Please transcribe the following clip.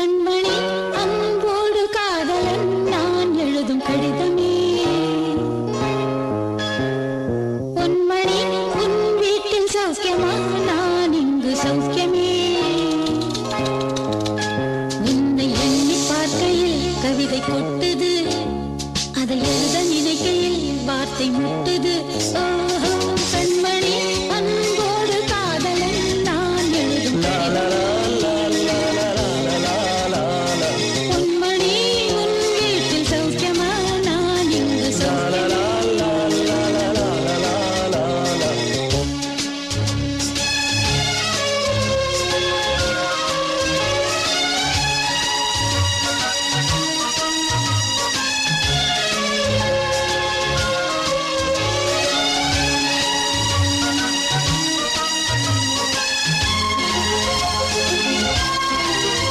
கண்மணி அன்போடு காதலன் நான் எழுதும் கடிதமே. பொன்மணி உன் வீட்டில் சௌக்கியமா, நான் இங்கு சௌக்கியமே. உன்னை எண்ணி பார்க்கையில் கவிதை கொட்டுது, அதை எழுத நினைக்கையில் வார்த்தை